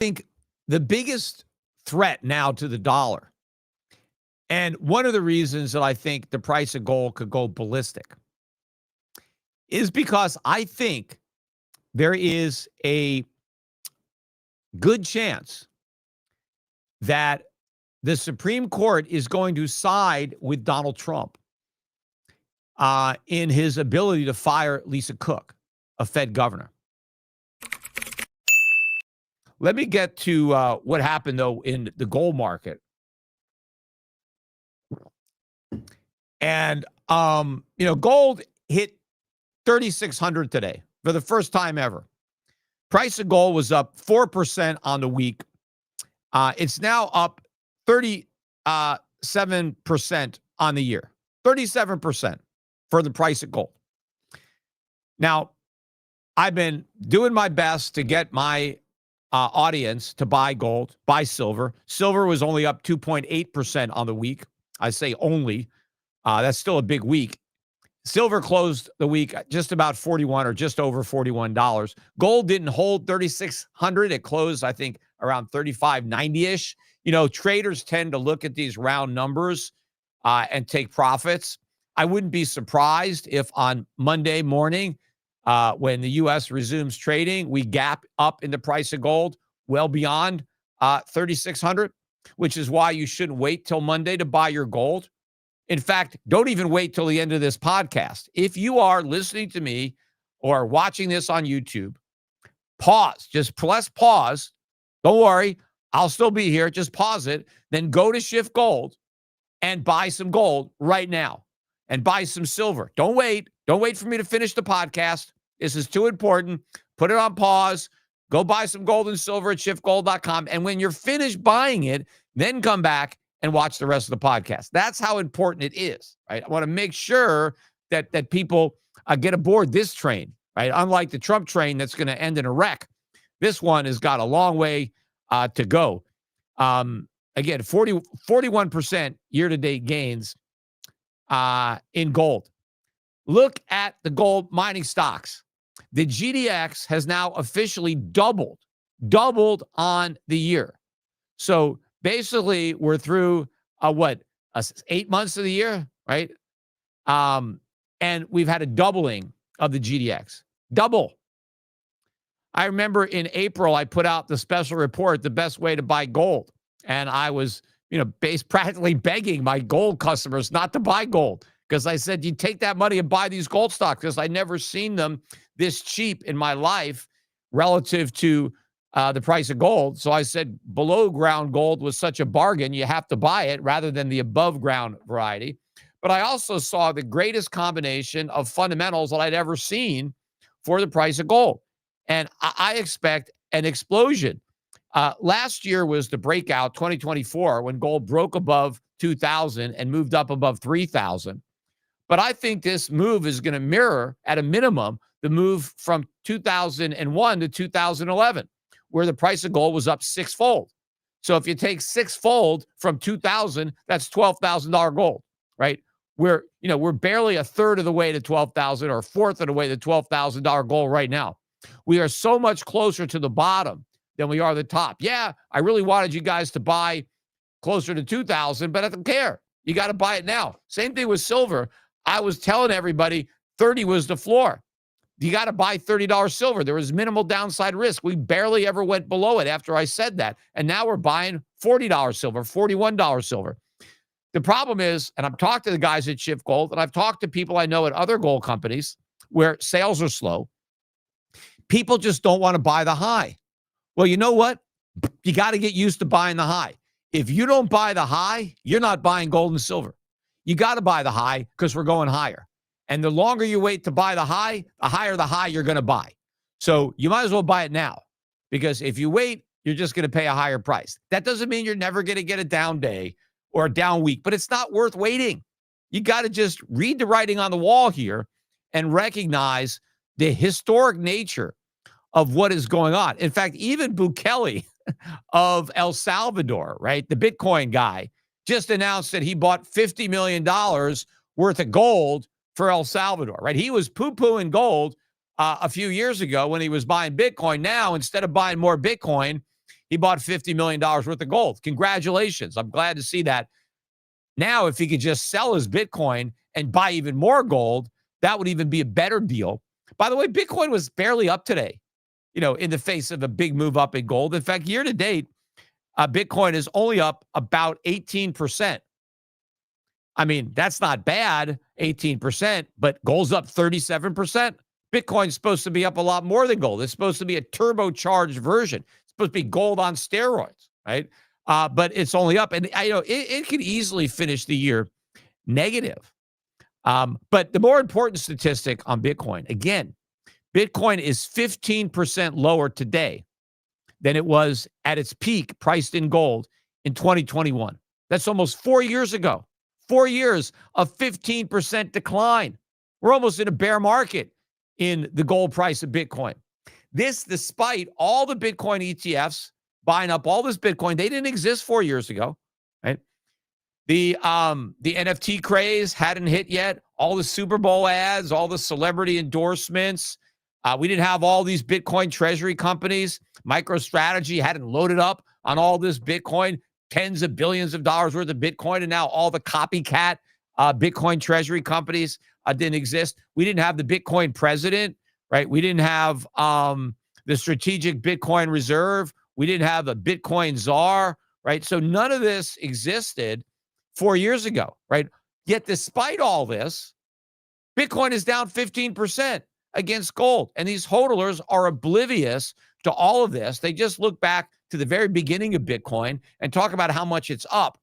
think the biggest threat now to the dollar, and one of the reasons that I think the price of gold could go ballistic, is because I think there is a good chance that the Supreme Court is going to side with Donald Trump in his ability to fire Lisa Cook, a Fed governor. Let me get to what happened, though, in the gold market. And, gold hit 3,600 today for the first time ever. Price of gold was up 4% on the week. It's now up 37% on the year. 37% for the price of gold. Now, I've been doing my best to get my audience to buy gold, buy silver. Silver was only up 2.8% on the week. I say only. That's still a big week. Silver closed the week just about $41 or just over $41. Gold didn't hold 3,600. It closed, I think, around 35.90-ish. Traders tend to look at these round numbers and take profits. I wouldn't be surprised if on Monday morning, when the U.S. resumes trading, we gap up in the price of gold well beyond 3,600, which is why you shouldn't wait till Monday to buy your gold. In fact, don't even wait till the end of this podcast. If you are listening to me or watching this on YouTube, pause. Just press pause. Don't worry. I'll still be here. Just pause it. Then go to Schiff Gold and buy some gold right now and buy some silver. Don't wait. Don't wait for me to finish the podcast. This is too important. Put it on pause. Go buy some gold and silver at schiffgold.com. And when you're finished buying it, then come back and watch the rest of the podcast. That's how important it is, right? I want to make sure that people get aboard this train, right? Unlike the Trump train that's going to end in a wreck. This one has got a long way to go. Again, 41% year-to-date gains in gold. Look at the gold mining stocks. The GDX has now officially doubled on the year. So basically, we're through 8 months of the year, right? And we've had a doubling of the GDX. Double. I remember in April, I put out the special report, the best way to buy gold. And I was, practically begging my gold customers not to buy gold because I said, you take that money and buy these gold stocks because I'd never seen them this cheap in my life relative to the price of gold. So I said below ground gold was such a bargain, you have to buy it rather than the above ground variety. But I also saw the greatest combination of fundamentals that I'd ever seen for the price of gold. And I expect an explosion. Last year was the breakout, 2024, when gold broke above 2,000 and moved up above 3,000. But I think this move is going to mirror, at a minimum, the move from 2001 to 2011. Where the price of gold was up sixfold. So if you take sixfold from 2,000, that's $12,000 gold, right? We're barely a third of the way to 12,000 or a fourth of the way to $12,000 gold right now. We are so much closer to the bottom than we are the top. Yeah, I really wanted you guys to buy closer to 2,000, but I don't care. You got to buy it now. Same thing with silver. I was telling everybody 30 was the floor. You got to buy $30 silver. There was minimal downside risk. We barely ever went below it after I said that. And now we're buying $40 silver, $41 silver. The problem is, and I've talked to the guys at Schiff Gold, and I've talked to people I know at other gold companies where sales are slow. People just don't want to buy the high. Well, you know what? You got to get used to buying the high. If you don't buy the high, you're not buying gold and silver. You got to buy the high because we're going higher. And the longer you wait to buy the high, the higher the high you're going to buy. So you might as well buy it now because if you wait, you're just going to pay a higher price. That doesn't mean you're never going to get a down day or a down week, but it's not worth waiting. You got to just read the writing on the wall here and recognize the historic nature of what is going on. In fact, even Bukele of El Salvador, right, the Bitcoin guy, just announced that he bought $50 million worth of gold for El Salvador, right? He was poo-pooing gold a few years ago when he was buying Bitcoin. Now, instead of buying more Bitcoin, he bought $50 million worth of gold. Congratulations. I'm glad to see that. Now, if he could just sell his Bitcoin and buy even more gold, that would even be a better deal. By the way, Bitcoin was barely up today, in the face of a big move up in gold. In fact, year to date, Bitcoin is only up about 18%. I mean, that's not bad, 18%, but gold's up 37%. Bitcoin's supposed to be up a lot more than gold. It's supposed to be a turbocharged version. It's supposed to be gold on steroids, right? But it's only up. And, it could easily finish the year negative. But the more important statistic on Bitcoin, again, Bitcoin is 15% lower today than it was at its peak priced in gold in 2021. That's almost 4 years ago. 4 years of 15% decline. We're almost in a bear market in the gold price of Bitcoin. This, despite all the Bitcoin ETFs buying up all this Bitcoin. They didn't exist 4 years ago, right? The NFT craze hadn't hit yet. All the Super Bowl ads, all the celebrity endorsements. We didn't have all these Bitcoin treasury companies. MicroStrategy hadn't loaded up on all this Bitcoin, tens of billions of dollars worth of Bitcoin, and now all the copycat Bitcoin treasury companies didn't exist. We didn't have the Bitcoin president, right? We didn't have the strategic Bitcoin reserve. We didn't have a Bitcoin czar, right? So none of this existed 4 years ago, right? Yet despite all this, Bitcoin is down 15% against gold. And these hodlers are oblivious to all of this. They just look back to the very beginning of Bitcoin and talk about how much it's up.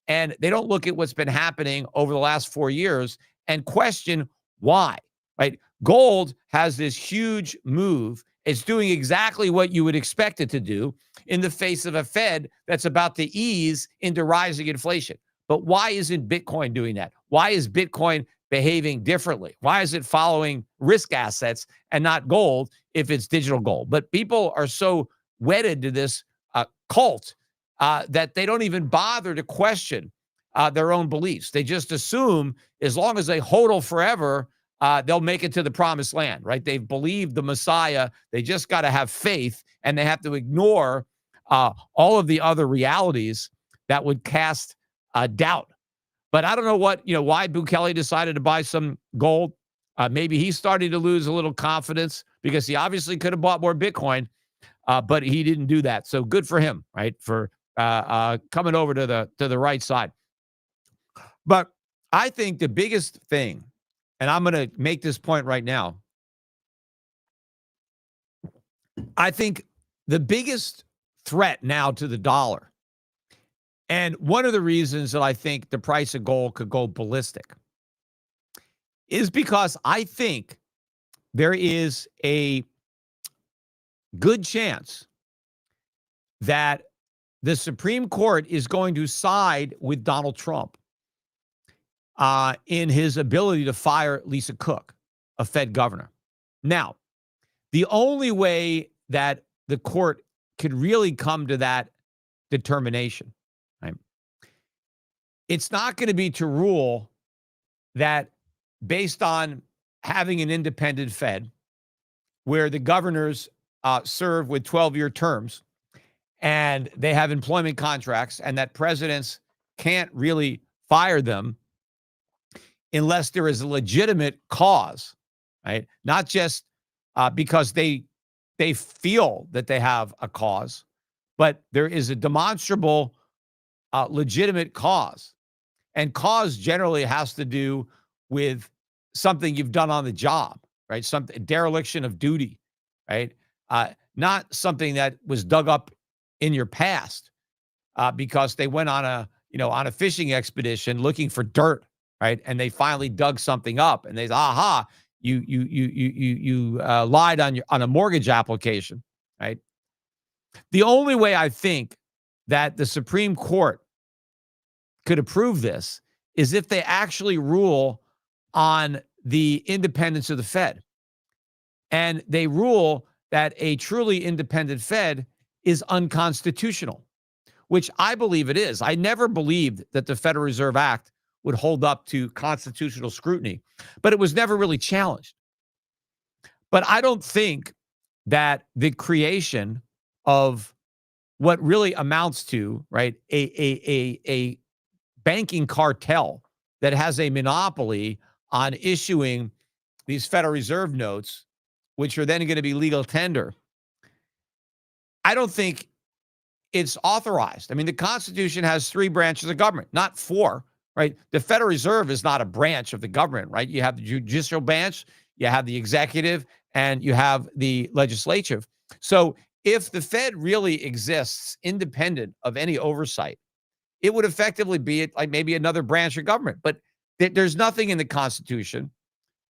And they don't look at what's been happening over the last 4 years and question why, right? Gold has this huge move. It's doing exactly what you would expect it to do in the face of a Fed that's about to ease into rising inflation. But why isn't Bitcoin doing that? Why is Bitcoin behaving differently? Why is it following risk assets and not gold if it's digital gold? But people are so wedded to this cult that they don't even bother to question their own beliefs. They just assume as long as they hodl forever, they'll make it to the promised land, right? They've believed the Messiah. They just got to have faith, and they have to ignore all of the other realities that would cast doubt. But I don't know why Bukele decided to buy some gold. Maybe he's starting to lose a little confidence because he obviously could have bought more Bitcoin, but he didn't do that. So good for him, right? For coming over to the right side. But I think the biggest thing, and I'm going to make this point right now, I think the biggest threat now to the dollar, and one of the reasons that I think the price of gold could go ballistic, is because I think there is a good chance that the Supreme Court is going to side with Donald Trump in his ability to fire Lisa Cook, a Fed governor. Now, the only way that the court could really come to that determination, right, it's not going to be to rule that based on having an independent Fed where the governors serve with 12-year terms and they have employment contracts and that presidents can't really fire them unless there is a legitimate cause, right? Not just because they feel that they have a cause, but there is a demonstrable legitimate cause. And cause generally has to do with something you've done on the job, right? Something, dereliction of duty, right? Not something that was dug up in your past because they went on a fishing expedition looking for dirt, right? And they finally dug something up, and they said, "Aha! You lied on a mortgage application," right? The only way I think that the Supreme Court could approve this is if they actually rule on the independence of the Fed, and they rule that a truly independent Fed is unconstitutional, which I believe it is. I never believed that the Federal Reserve Act would hold up to constitutional scrutiny, but it was never really challenged. But I don't think that the creation of what really amounts to, right, a banking cartel that has a monopoly on issuing these Federal Reserve notes, which are then going to be legal tender. I don't think it's authorized. I mean, the Constitution has 3 branches of government, not 4, right? The Federal Reserve is not a branch of the government, right? You have the judicial branch, you have the executive, and you have the legislative. So if the Fed really exists independent of any oversight, it would effectively be like maybe another branch of government. But there's nothing in the Constitution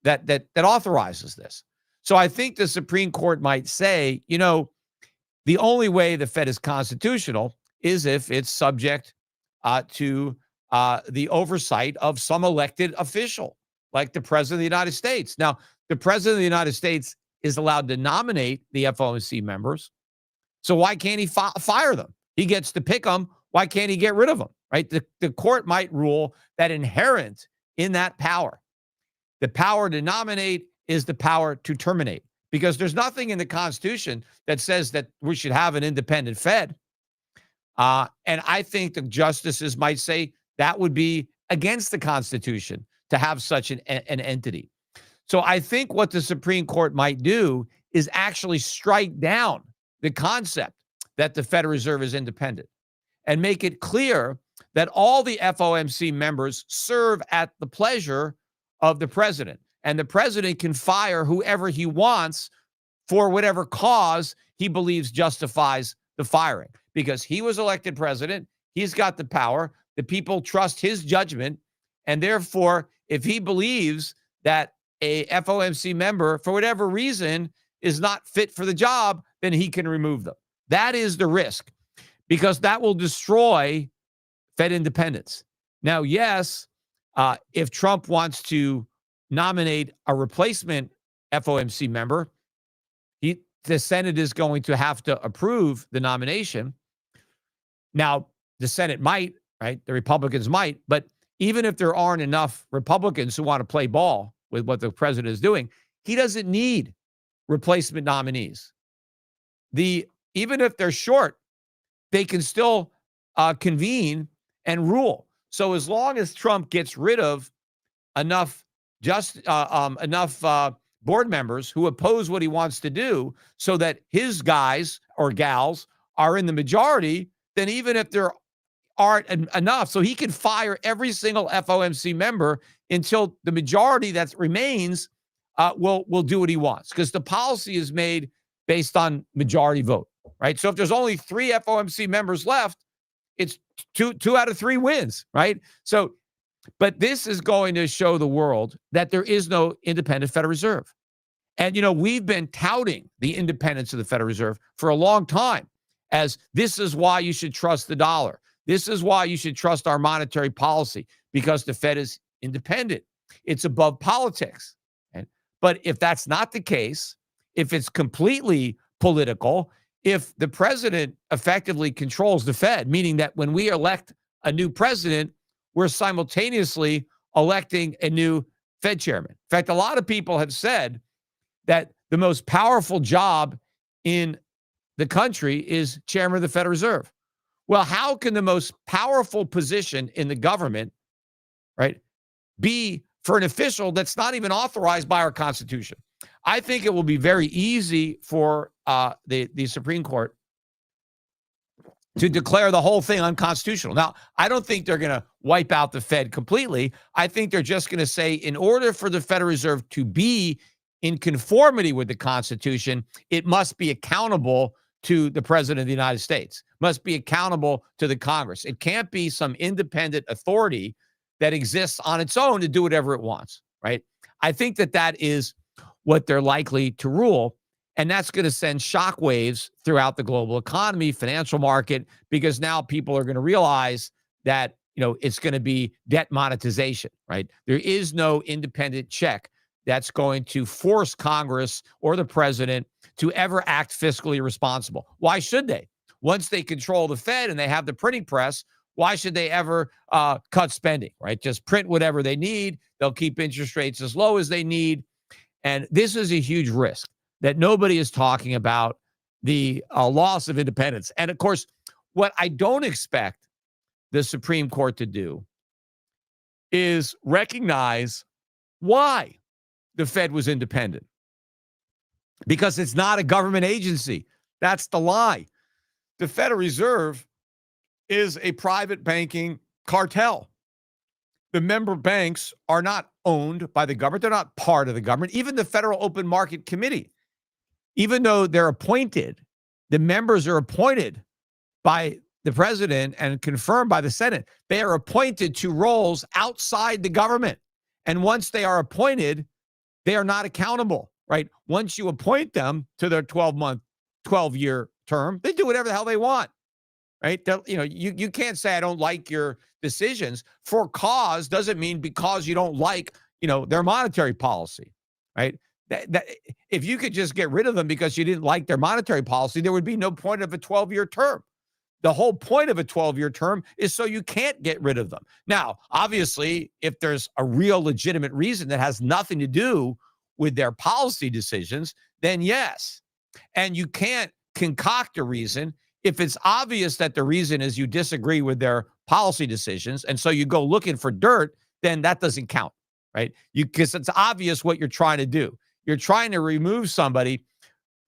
that authorizes this. So I think the Supreme Court might say, you know, the only way the Fed is constitutional is if it's subject to the oversight of some elected official, like the President of the United States. Now, the President of the United States is allowed to nominate the FOMC members. So why can't he fire them? He gets to pick them. Why can't he get rid of them, right? The court might rule that inherent in that power, the power to nominate is the power to terminate, because there's nothing in the Constitution that says that we should have an independent Fed. And I think the justices might say that would be against the Constitution to have such an entity. So I think what the Supreme Court might do is actually strike down the concept that the Federal Reserve is independent and make it clear that all the FOMC members serve at the pleasure of the president. And the president can fire whoever he wants for whatever cause he believes justifies the firing, because he was elected president. He's got the power. The people trust his judgment. And therefore, if he believes that a FOMC member, for whatever reason, is not fit for the job, then he can remove them. That is the risk, because that will destroy Fed independence. Now, yes, if Trump wants to nominate a replacement FOMC member, the Senate is going to have to approve the nomination. Now, the Senate might, right? The Republicans might, but even if there aren't enough Republicans who want to play ball with what the president is doing, he doesn't need replacement nominees. Even if they're short, they can still convene and rule. So as long as Trump gets rid of enough board members who oppose what he wants to do, so that his guys or gals are in the majority, then even if there aren't enough, so he can fire every single FOMC member until the majority that remains will do what he wants, because the policy is made based on majority vote, right? So if there's only 3 FOMC members left, it's two out of 3 wins, right? So, but this is going to show the world that there is no independent Federal Reserve. And, you know, we've been touting the independence of the Federal Reserve for a long time as this is why you should trust the dollar. This is why you should trust our monetary policy, because the Fed is independent. It's above politics. But if that's not the case, if it's completely political, if the president effectively controls the Fed, meaning that when we elect a new president, we're simultaneously electing a new Fed chairman. In fact, a lot of people have said that the most powerful job in the country is chairman of the Federal Reserve. Well, how can the most powerful position in the government, right, be for an official that's not even authorized by our Constitution? I think it will be very easy for the Supreme Court to declare the whole thing unconstitutional. Now, I don't think they're going to wipe out the Fed completely. I think they're just going to say, in order for the Federal Reserve to be in conformity with the Constitution, it must be accountable to the President of the United States, must be accountable to the Congress. It can't be some independent authority that exists on its own to do whatever it wants, right? I think that is what they're likely to rule. And that's going to send shockwaves throughout the global economy, financial market, because now people are going to realize that, you know, it's going to be debt monetization, right? There is no independent check that's going to force Congress or the president to ever act fiscally responsible. Why should they? Once they control the Fed and they have the printing press, why should they ever cut spending, right? Just print whatever they need. They'll keep interest rates as low as they need. And this is a huge risk that nobody is talking about. the loss of independence. And of course, what I don't expect the Supreme Court to do is recognize why the Fed was independent. Because it's not a government agency. That's the lie. The Federal Reserve is a private banking cartel. The member banks are not owned by the government. They're not part of the government. Even the Federal Open Market Committee, even though they're appointed, the members are appointed by the president and confirmed by the Senate. They are appointed to roles outside the government. And once they are appointed, they are not accountable, right? Once you appoint them to their 12-year term, they do whatever the hell they want, right? You can't say, I don't like your decisions. For cause doesn't mean because you don't like, their monetary policy, right? That if you could just get rid of them because you didn't like their monetary policy, there would be no point of a 12-year term. The whole point of a 12-year term is so you can't get rid of them. Now, obviously, if there's a real legitimate reason that has nothing to do with their policy decisions, then yes. And you can't concoct a reason if it's obvious that the reason is you disagree with their policy decisions, and so you go looking for dirt, then that doesn't count, right? Because it's obvious what you're trying to do. You're trying to remove somebody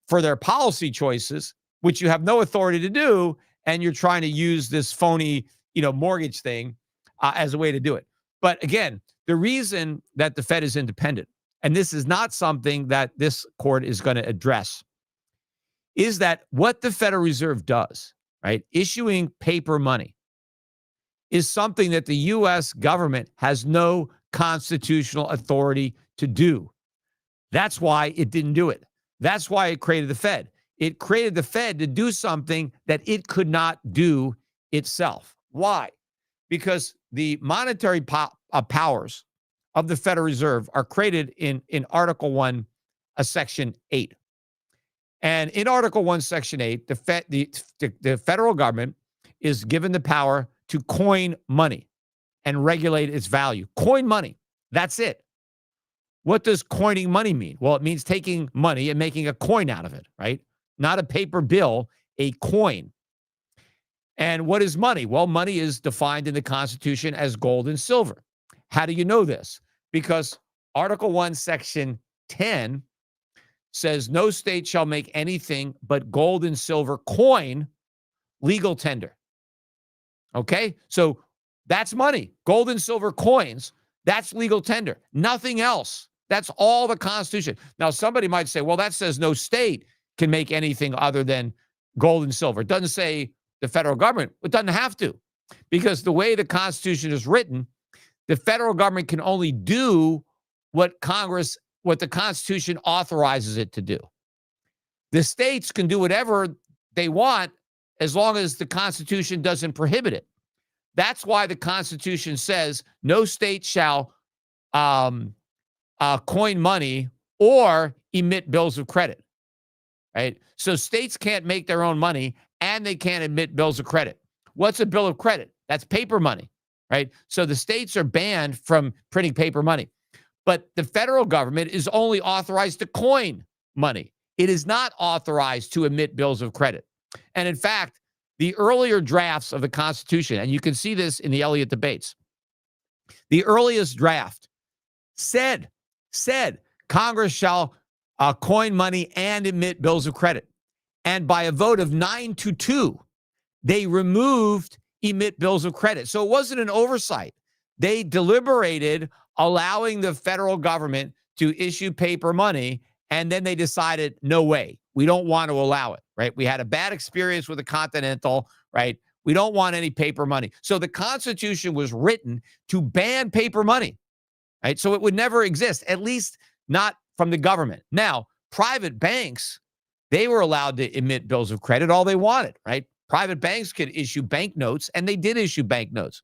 for their policy choices, which you have no authority to do, and you're trying to use this phony, mortgage thing as a way to do it. But again, the reason that the Fed is independent, and this is not something that this court is going to address, is that what the Federal Reserve does, right, issuing paper money, is something that the U.S. government has no constitutional authority to do. That's why it didn't do it. That's why it created the Fed. It created the Fed to do something that it could not do itself. Why? Because the monetary powers of the Federal Reserve are created in Article 1, Section 8. And in Article 1, Section 8, the federal government is given the power to coin money and regulate its value. Coin money. That's it. What does coining money mean? Well, it means taking money and making a coin out of it, right? Not a paper bill, a coin. And what is money? Well, money is defined in the Constitution as gold and silver. How do you know this? Because Article 1, Section 10 says no state shall make anything but gold and silver coin legal tender. Okay? So that's money. Gold and silver coins, that's legal tender. Nothing else. That's all the Constitution. Now, somebody might say, well, that says no state can make anything other than gold and silver. It doesn't say the federal government. It doesn't have to, because the way the Constitution is written, the federal government can only do what the Constitution authorizes it to do. The states can do whatever they want as long as the Constitution doesn't prohibit it. That's why the Constitution says no state shall coin money or emit bills of credit. Right? So states can't make their own money and they can't emit bills of credit. What's a bill of credit? That's paper money, right? So the states are banned from printing paper money. But the federal government is only authorized to coin money. It is not authorized to emit bills of credit. And in fact, the earlier drafts of the Constitution, and you can see this in the Elliott debates, the earliest draft said Congress shall coin money and emit bills of credit. And by a vote of 9-2, they removed emit bills of credit. So it wasn't an oversight. They deliberated allowing the federal government to issue paper money, and then they decided, no way, we don't want to allow it, right? We had a bad experience with the Continental, right? We don't want any paper money. So the Constitution was written to ban paper money, right? So it would never exist, at least not from the government. Now, private banks, they were allowed to emit bills of credit all they wanted, right? Private banks could issue banknotes, and they did issue banknotes.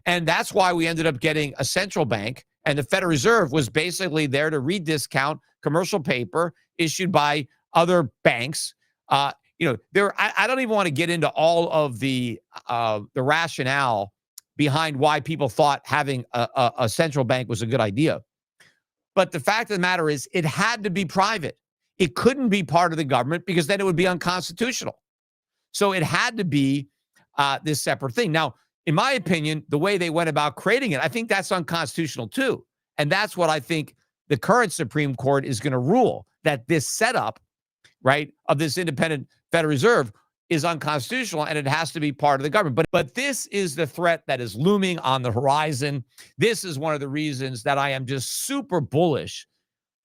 And that's why we ended up getting a central bank, and the Federal Reserve was basically there to rediscount commercial paper issued by other banks. I don't even want to get into all of the rationale behind why people thought having a central bank was a good idea. But the fact of the matter is, it had to be private. it couldn't be part of the government because then it would be unconstitutional. So it had to be this separate thing. Now, in my opinion, the way they went about creating it, I think that's unconstitutional too. And that's what I think the current Supreme Court is going to rule, that this setup, right, of this independent Federal Reserve is unconstitutional and it has to be part of the government. But this is the threat that is looming on the horizon. This is one of the reasons that I am just super bullish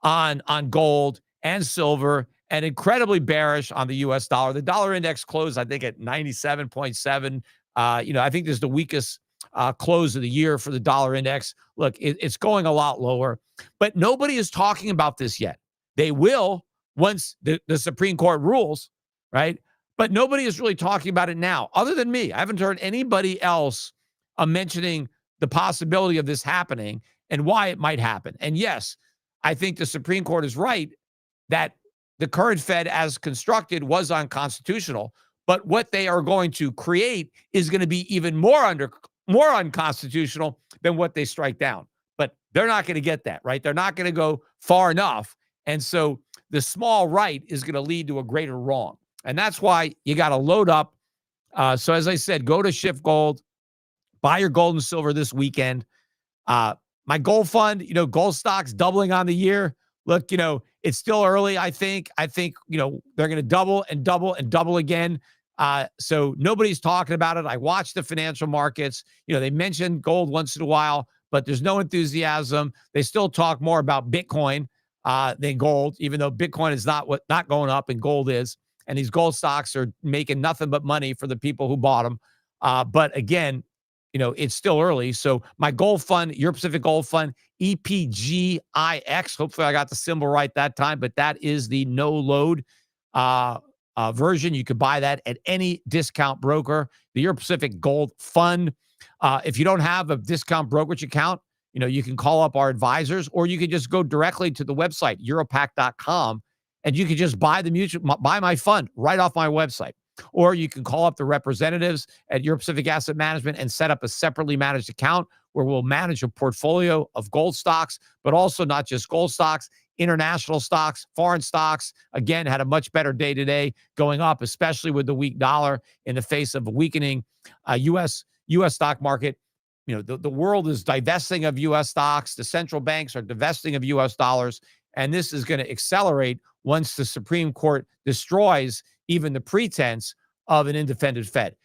on gold and silver and incredibly bearish on the US dollar. The dollar index closed, I think, at 97.7. I think this is the weakest close of the year for the dollar index. Look, it's going a lot lower, but nobody is talking about this yet. They will once the Supreme Court rules, right? But nobody is really talking about it now, other than me. I haven't heard anybody else mentioning the possibility of this happening and why it might happen. And yes, I think the Supreme Court is right that the current Fed as constructed was unconstitutional, but what they are going to create is going to be even more unconstitutional than what they strike down. But they're not going to get that, right? They're not going to go far enough. And so the small right is going to lead to a greater wrong. And that's why you got to load up. So as I said, go to Schiff Gold, buy your gold and silver this weekend. My gold fund, gold stocks doubling on the year. Look, it's still early, I think. They're going to double and double and double again. So nobody's talking about it. I watch the financial markets. They mention gold once in a while, but there's no enthusiasm. They still talk more about Bitcoin than gold, even though Bitcoin is not going up and gold is. And these gold stocks are making nothing but money for the people who bought them. But again, it's still early. So my gold fund, Europe Pacific Gold Fund, EPGIX. Hopefully I got the symbol right that time, but that is the no load version. You could buy that at any discount broker. The Europe Pacific Gold Fund. If you don't have a discount brokerage account, you can call up our advisors, or you can just go directly to the website, europac.com, and you can just buy my fund right off my website. Or you can call up the representatives at Europe Pacific Asset Management and set up a separately managed account where we'll manage a portfolio of gold stocks, but also not just gold stocks, international stocks, foreign stocks. Again, had a much better day today, going up, especially with the weak dollar in the face of a weakening U.S. stock market. The world is divesting of U.S. stocks. The central banks are divesting of U.S. dollars. And this is going to accelerate once the Supreme Court destroys even the pretense of an independent Fed.